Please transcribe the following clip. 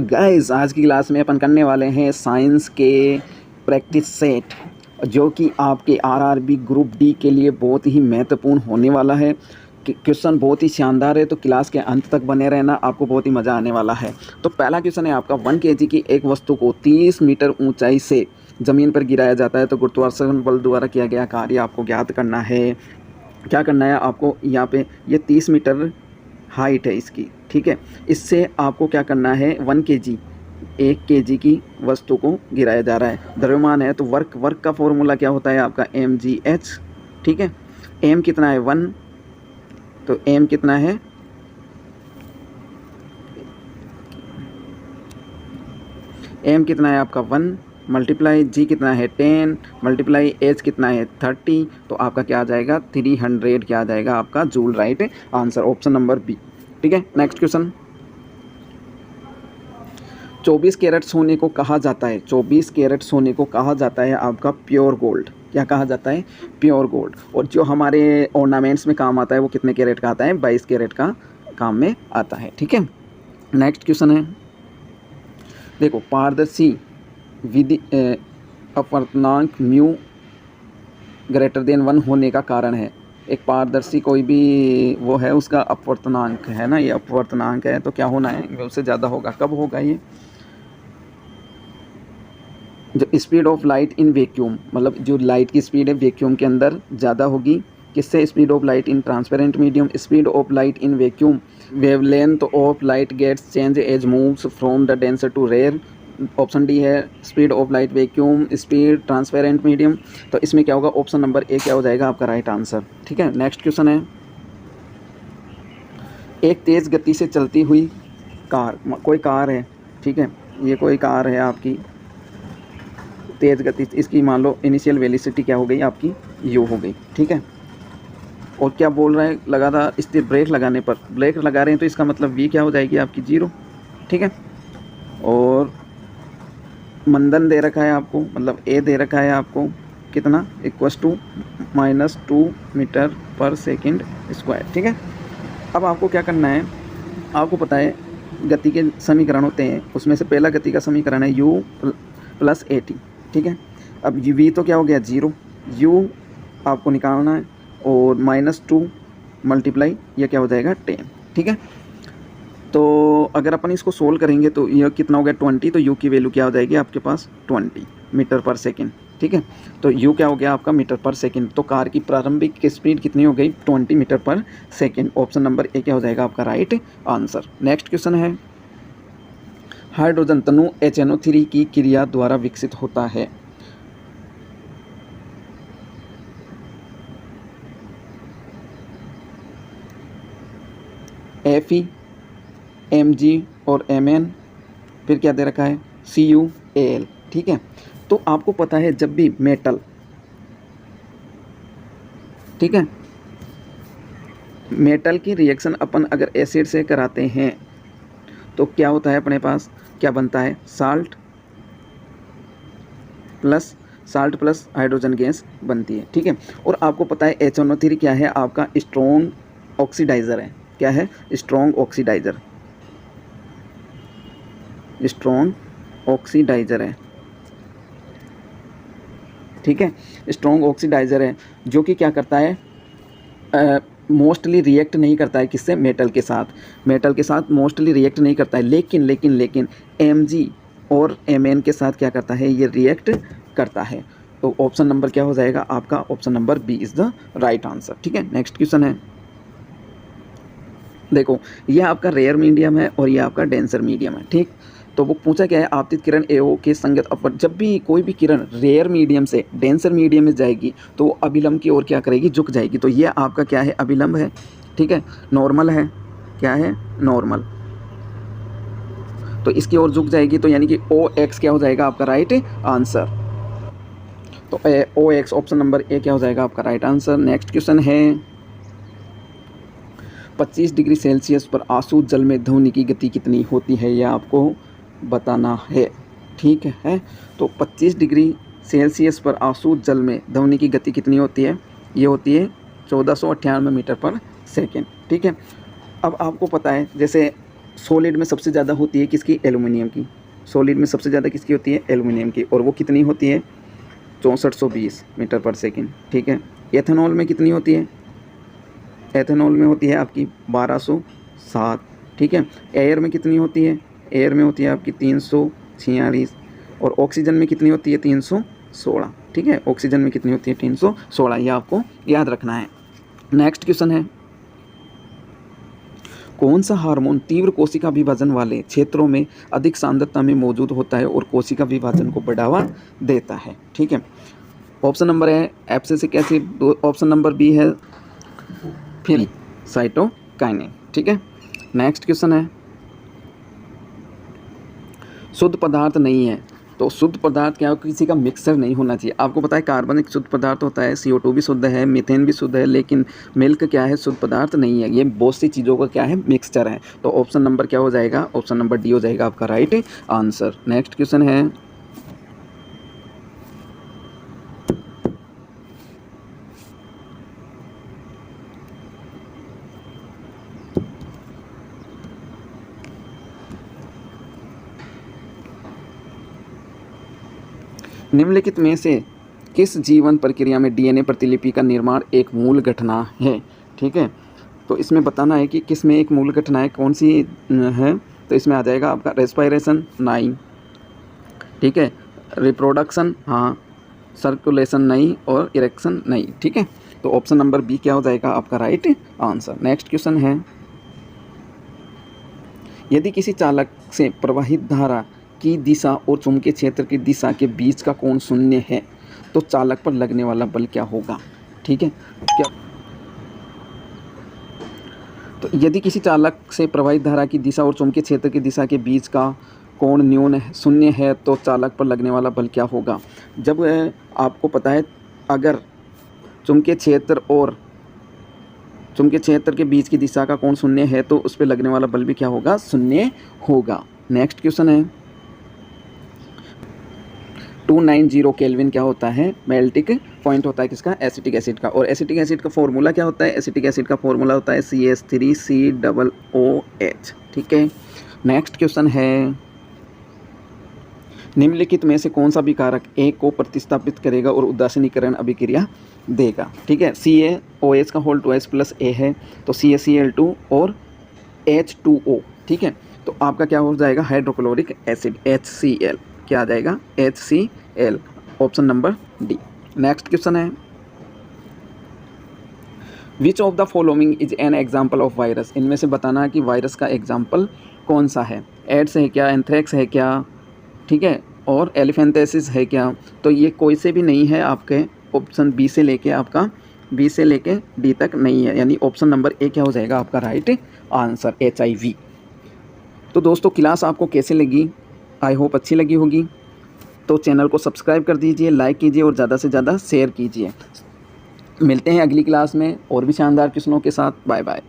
तो गाइस आज की क्लास में अपन करने वाले हैं साइंस के प्रैक्टिस सेट, जो कि आपके आरआरबी ग्रुप डी के लिए बहुत ही महत्वपूर्ण होने वाला है। क्वेश्चन बहुत ही शानदार है, तो क्लास के अंत तक बने रहना, आपको बहुत ही मज़ा आने वाला है। तो पहला क्वेश्चन है आपका, 1 kg की एक वस्तु को 30 मीटर ऊंचाई से ज़मीन पर गिराया जाता है, तो गुरुत्वाकर्षण बल द्वारा किया गया कार्य आपको ज्ञात करना है। क्या करना है आपको, यहाँ पे ये 30 मीटर हाइट है इसकी, ठीक है। इससे आपको क्या करना है, 1 kg 1 kg की वस्तु को गिराया जा रहा है, द्रव्यमान है, तो वर्क का फॉर्मूला क्या होता है आपका mgh, ठीक है। m कितना है 1, तो m कितना है m कितना है आपका 1 मल्टीप्लाई g कितना है 10 मल्टीप्लाई h कितना है 30, तो आपका क्या आ जाएगा 300 क्या आ जाएगा आपका जूल, right answer option number B, ठीक है। नेक्स्ट क्वेश्चन, 24 कैरेट सोने को कहा जाता है, 24 कैरेट सोने को कहा जाता है आपका प्योर गोल्ड। क्या कहा जाता है, प्योर गोल्ड। और जो हमारे ऑर्नामेंट्स में काम आता है वो कितने कैरेट का आता है, 22 कैरेट का काम में आता है, ठीक है। नेक्स्ट क्वेश्चन है, देखो पारदर्शी विधि अपवर्तनांक म्यू ग्रेटर देन 1 होने का कारण है। एक पारदर्शी कोई भी वो है, उसका अपवर्तनांक है ना, ये अपवर्तनांक है, तो क्या होना है, म्यू से ज़्यादा होगा। कब होगा ये, जो speed of light in vacuum, मतलब जो लाइट की स्पीड है वैक्यूम के अंदर ज़्यादा होगी। किससे, speed of light in transparent medium, speed of light in vacuum, wavelength of light gets change as moves from the denser to rare. Option D है speed of light vacuum, speed transparent medium, तो इसमें क्या होगा, option number A क्या हो जाएगा आपका right answer, ठीक है। नेक्स्ट क्वेश्चन है, एक तेज़ गति से चलती हुई कार, कोई कार है, ठीक है, ये कोई कार है आपकी तेज़ गति, इसकी मान लो इनिशियल वेलोसिटी क्या हो गई आपकी, यू हो गई, ठीक है। और क्या बोल रहा है, लगातार इससे ब्रेक लगाने पर, ब्रेक लगा रहे हैं तो इसका मतलब वी क्या हो जाएगी आपकी 0, ठीक है। और मंदन दे रखा है आपको, मतलब ए दे रखा है आपको कितना, इक्वस टू -2 मीटर पर सेकेंड स्क्वायर, ठीक है। अब आपको क्या करना है, आपको पता है गति के समीकरण होते हैं, उसमें से पहला गति का समीकरण है u + at, ठीक है। अब v तो क्या हो गया 0, u आपको निकालना है, और -2 मल्टीप्लाई ये क्या हो जाएगा 10, ठीक है। तो अगर अपन इसको सोल्व करेंगे तो यह कितना हो गया 20, तो u की वैल्यू क्या हो जाएगी आपके पास 20 मीटर पर सेकेंड, ठीक है। तो u क्या हो गया आपका मीटर पर सेकेंड, तो कार की प्रारंभिक स्पीड कितनी हो गई 20 मीटर पर सेकेंड, ऑप्शन नंबर ए क्या हो जाएगा आपका राइट आंसर। नेक्स्ट क्वेश्चन है, हाइड्रोजन तनु HNO3 की क्रिया द्वारा विकसित होता है। Fe, Mg और Mn, फिर क्या दे रखा है CuAl, ठीक है। तो आपको पता है जब भी मेटल, ठीक है, मेटल की रिएक्शन अपन अगर एसिड से कराते हैं तो क्या होता है, अपने पास क्या बनता है, साल्ट प्लस हाइड्रोजन गैस बनती है, ठीक है। और आपको पता है HNO3 क्या है आपका स्ट्रॉन्ग ऑक्सीडाइज़र है, क्या है, स्ट्रॉन्ग ऑक्सीडाइज़र है, ठीक है। स्ट्रॉन्ग ऑक्सीडाइज़र है जो कि क्या करता है, मोस्टली रिएक्ट नहीं करता है किससे, मेटल के साथ मोस्टली रिएक्ट नहीं करता है, लेकिन Mg और Mn के साथ क्या करता है, ये रिएक्ट करता है। तो ऑप्शन नंबर क्या हो जाएगा आपका, option number B is the right answer, ठीक है। नेक्स्ट क्वेश्चन है, देखो ये आपका रेयर मीडियम है और ये आपका डेंसर मीडियम है, ठीक। तो वो पूछा क्या है, आपतित किरण AO के संगत अपवर्त, जब भी कोई भी किरण रेयर मीडियम से डेंसर मीडियम में जाएगी तो वो अभिलंब की ओर क्या करेगी, झुक जाएगी। तो ये आपका क्या है, अभिलंब है, ठीक है, नॉर्मल है, क्या है नॉर्मल, तो इसकी ओर झुक जाएगी, तो यानी कि OX क्या हो जाएगा आपका राइट आंसर। तो OX ऑप्शन नंबर ए क्या हो जाएगा आपका राइट आंसर। नेक्स्ट क्वेश्चन है, 25 डिग्री सेल्सियस पर आसुत जल में ध्वनि की गति कितनी होती है, यह आपको बताना है, ठीक है। तो 25 डिग्री सेल्सियस पर आसुत जल में ध्वनि की गति कितनी होती है, ये होती है 1498 मीटर पर सेकेंड, ठीक है। अब आपको पता है जैसे सॉलिड में सबसे ज़्यादा होती है किसकी? एल्युमिनियम की। सॉलिड में सबसे ज़्यादा किसकी होती है? एल्युमिनियम की। और वो कितनी होती है? 6420 मीटर पर सेकेंड, ठीक है। एथेनॉल में कितनी होती है? एथेनॉल में होती है आपकी 1207, ठीक है। एयर में कितनी होती है? एयर में होती है आपकी 346। और ऑक्सीजन में कितनी होती है? 316, ठीक है। ऑक्सीजन में कितनी होती है? 316। ये आपको याद रखना है। नेक्स्ट क्वेश्चन है, कौन सा हार्मोन तीव्र कोशिका विभाजन वाले क्षेत्रों में अधिक सांद्रता में मौजूद होता है और कोशिका विभाजन को बढ़ावा देता है? ठीक है। ऑप्शन नंबर है abscisic acid, option number B है फिर साइटोकाइनिन, ठीक है। नेक्स्ट क्वेश्चन है, शुद्ध पदार्थ नहीं है तो शुद्ध पदार्थ क्या हो? किसी का मिक्सचर नहीं होना चाहिए। आपको पता है कार्बन एक शुद्ध पदार्थ होता है, CO2 भी शुद्ध है, मीथेन भी शुद्ध है, लेकिन मिल्क क्या है? शुद्ध पदार्थ नहीं है। ये बहुत सी चीज़ों का क्या है? मिक्सचर है। तो ऑप्शन नंबर क्या हो जाएगा? ऑप्शन नंबर डी हो जाएगा आपका राइट आंसर। नेक्स्ट क्वेश्चन है, निम्नलिखित में से किस जीवन प्रक्रिया में DNA प्रतिलिपि का निर्माण एक मूल घटना है? ठीक है। तो इसमें बताना है कि किस में एक मूल घटना है, कौन सी है। तो इसमें आ जाएगा आपका रेस्पायरेशन नहीं, ठीक है। रिप्रोडक्शन हाँ, सर्कुलेशन नहीं, और इरेक्शन नहीं, ठीक है। तो ऑप्शन नंबर बी क्या हो जाएगा आपका राइट आंसर। नेक्स्ट क्वेश्चन है, यदि किसी चालक से प्रवाहित धारा की दिशा और चुंबकीय क्षेत्र की दिशा के बीच का कोण शून्य है तो चालक पर लगने वाला बल क्या होगा? ठीक है। क्या तो यदि किसी चालक से प्रवाहित धारा की दिशा और चुंबकीय क्षेत्र की दिशा के बीच का कोण न्यून शून्य है तो चालक पर लगने वाला बल क्या होगा? जब आपको पता है अगर चुंबकीय क्षेत्र के बीच की दिशा का कोण शून्य है तो उस पर लगने वाला बल भी क्या होगा? शून्य होगा। नेक्स्ट क्वेश्चन है, 290 केल्विन क्या होता है? मेल्टिक पॉइंट होता है किसका? एसिटिक एसिड का। और एसिटिक एसिड का फॉर्मूला क्या होता है? एसिटिक एसिड का फॉर्मूला होता है CH3COOH, ठीक है। नेक्स्ट क्वेश्चन है, निम्नलिखित में से कौन सा विकारक A को प्रतिस्थापित करेगा और उदासीनीकरण अभिक्रिया देगा? ठीक है। CaOH का होल 2H प्लस A है तो CaCl2 और H2O, ठीक है। तो आपका क्या हो जाएगा? हाइड्रोक्लोरिक एसिड HCl, क्या आ जाएगा? HCl, option number D. Next question है, which of the following is an example of virus? इनमें से बताना कि वायरस का एग्जाम्पल कौन सा है? एड्स है क्या? एंथ्रेक्स है क्या? ठीक है। और एलिफेंथेसिस है क्या? तो ये कोई से भी नहीं है आपके ऑप्शन बी से लेके आपका बी से लेके डी तक नहीं है, यानी ऑप्शन नंबर ए क्या हो जाएगा आपका राइट आंसर, HIV। तो दोस्तों क्लास आपको कैसे लगी? आई होप अच्छी लगी होगी। तो चैनल को सब्सक्राइब कर दीजिए, लाइक कीजिए और ज़्यादा से ज़्यादा शेयर कीजिए। मिलते हैं अगली क्लास में और भी शानदार क्वेश्चनों के साथ। Bye bye.